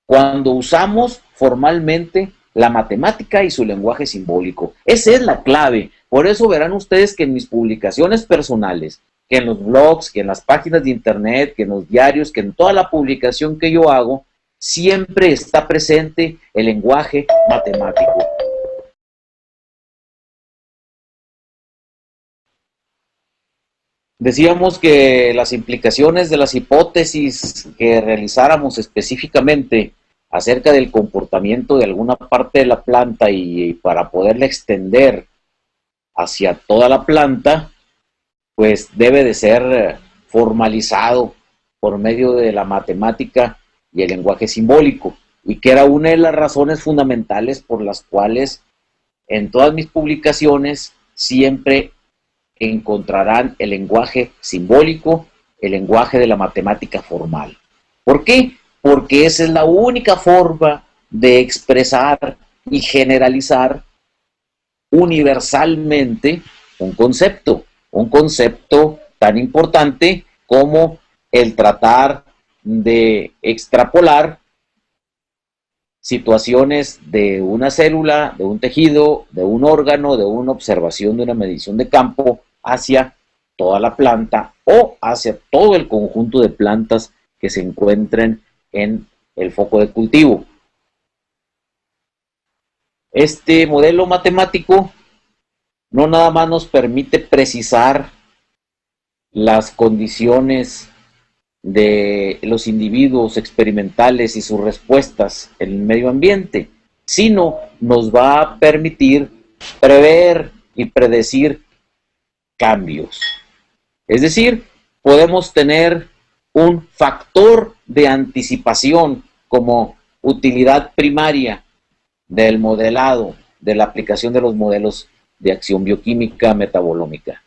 cuando usamos formalmente la matemática y su lenguaje simbólico. Esa es la clave. Por eso verán ustedes que en mis publicaciones personales, que en los blogs, que en las páginas de internet, que en los diarios, que en toda la publicación que yo hago, siempre está presente el lenguaje matemático. Decíamos que las implicaciones de las hipótesis que realizáramos específicamente acerca del comportamiento de alguna parte de la planta y para poderla extender hacia toda la planta, pues debe de ser formalizado por medio de la matemática y el lenguaje simbólico, y que era una de las razones fundamentales por las cuales en todas mis publicaciones siempre encontrarán el lenguaje simbólico, el lenguaje de la matemática formal. ¿Por qué? Porque esa es la única forma de expresar y generalizar universalmente un concepto tan importante como el tratar de extrapolar situaciones de una célula, de un tejido, de un órgano, de una observación, de una medición de campo hacia toda la planta o hacia todo el conjunto de plantas que se encuentren en el foco de cultivo. Este modelo matemático no nada más nos permite precisar las condiciones de los individuos experimentales y sus respuestas en el medio ambiente, sino nos va a permitir prever y predecir cambios. Es decir, podemos tener un factor de anticipación como utilidad primaria del modelado de la aplicación de los modelos de acción bioquímica metabolómica.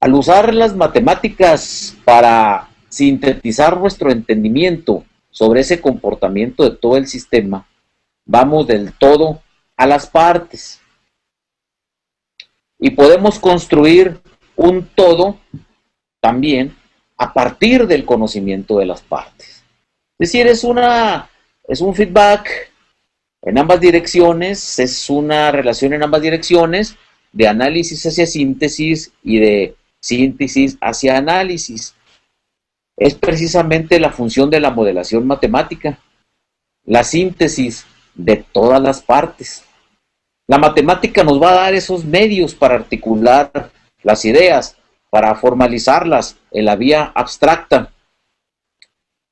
Al usar las matemáticas para sintetizar nuestro entendimiento sobre ese comportamiento de todo el sistema, vamos del todo a las partes. Y podemos construir un todo también a partir del conocimiento de las partes. Es decir, es un feedback en ambas direcciones, es una relación en ambas direcciones de análisis hacia síntesis y de síntesis hacia análisis. Es precisamente la función de la modelación matemática, la síntesis de todas las partes. La matemática nos va a dar esos medios para articular las ideas, para formalizarlas en la vía abstracta.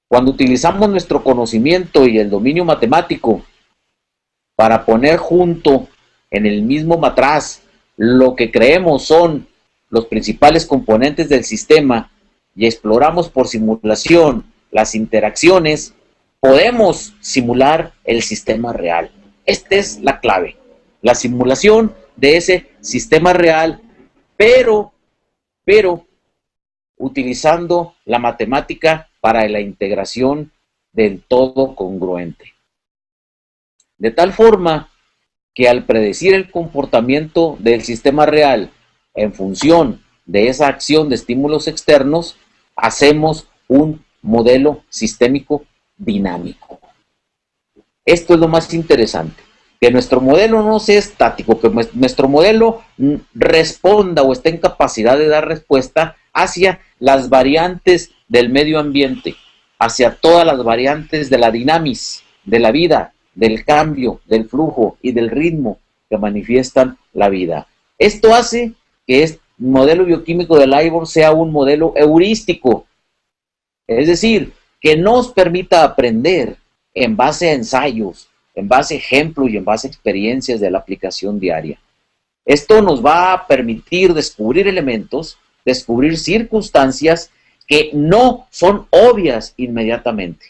Cuando utilizamos nuestro conocimiento y el dominio matemático para poner junto en el mismo matraz lo que creemos son los principales componentes del sistema y exploramos por simulación las interacciones, podemos simular el sistema real. Esta es la clave, la simulación de ese sistema real, pero utilizando la matemática para la integración del todo congruente. De tal forma que al predecir el comportamiento del sistema real en función de esa acción de estímulos externos, hacemos un modelo sistémico dinámico. Esto es lo más interesante, que nuestro modelo no sea estático, que nuestro modelo responda o esté en capacidad de dar respuesta hacia las variantes del medio ambiente, hacia todas las variantes de la dinamis, de la vida, del cambio, del flujo y del ritmo que manifiestan la vida. Esto hace que este modelo bioquímico del Liborn sea un modelo heurístico, es decir, que nos permita aprender en base a ensayos, en base a ejemplos y en base a experiencias de la aplicación diaria. Esto nos va a permitir descubrir elementos, descubrir circunstancias que no son obvias inmediatamente,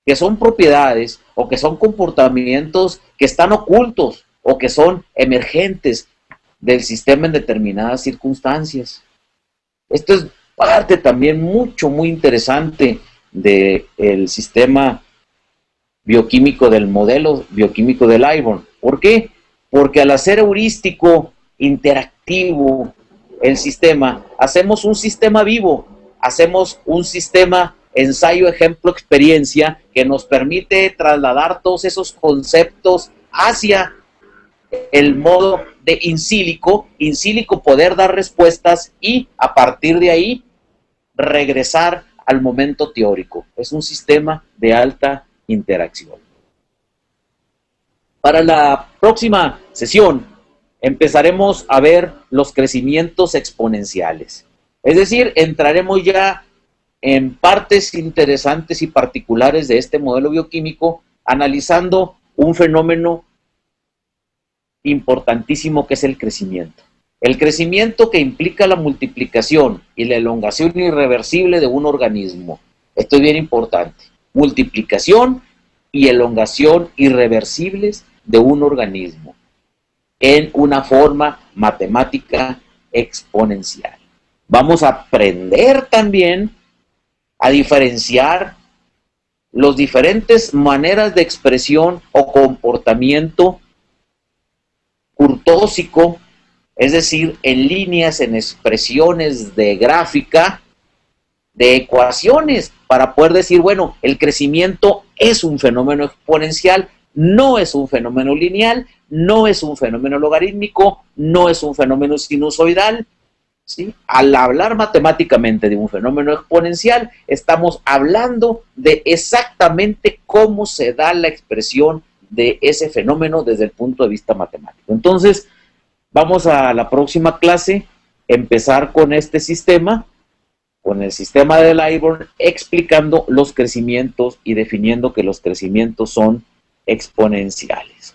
que son propiedades o que son comportamientos que están ocultos o que son emergentes del sistema en determinadas circunstancias. Esto es parte también muy interesante del sistema bioquímico, del modelo bioquímico del Liborn. ¿Por qué? Porque al hacer heurístico, interactivo el sistema, hacemos un sistema vivo, hacemos un sistema ensayo, ejemplo, experiencia, que nos permite trasladar todos esos conceptos hacia el modo de in silico poder dar respuestas y a partir de ahí regresar al momento teórico. Es un sistema de alta interacción. Para la próxima sesión empezaremos a ver los crecimientos exponenciales. Es decir, entraremos ya en partes interesantes y particulares de este modelo bioquímico, analizando un fenómeno importantísimo que es el crecimiento. El crecimiento que implica la multiplicación y la elongación irreversible de un organismo. Esto es bien importante. Multiplicación y elongación irreversibles de un organismo en una forma matemática exponencial. Vamos a aprender también a diferenciar las diferentes maneras de expresión o comportamiento kurtósico, es decir, en líneas, en expresiones de gráfica, de ecuaciones, para poder decir, bueno, el crecimiento es un fenómeno exponencial, no es un fenómeno lineal, no es un fenómeno logarítmico, no es un fenómeno sinusoidal, ¿sí? Al hablar matemáticamente de un fenómeno exponencial, estamos hablando de exactamente cómo se da la expresión de ese fenómeno desde el punto de vista matemático. Entonces, vamos a la próxima clase, empezar con este sistema, con el sistema de Liborn, explicando los crecimientos y definiendo que los crecimientos son exponenciales.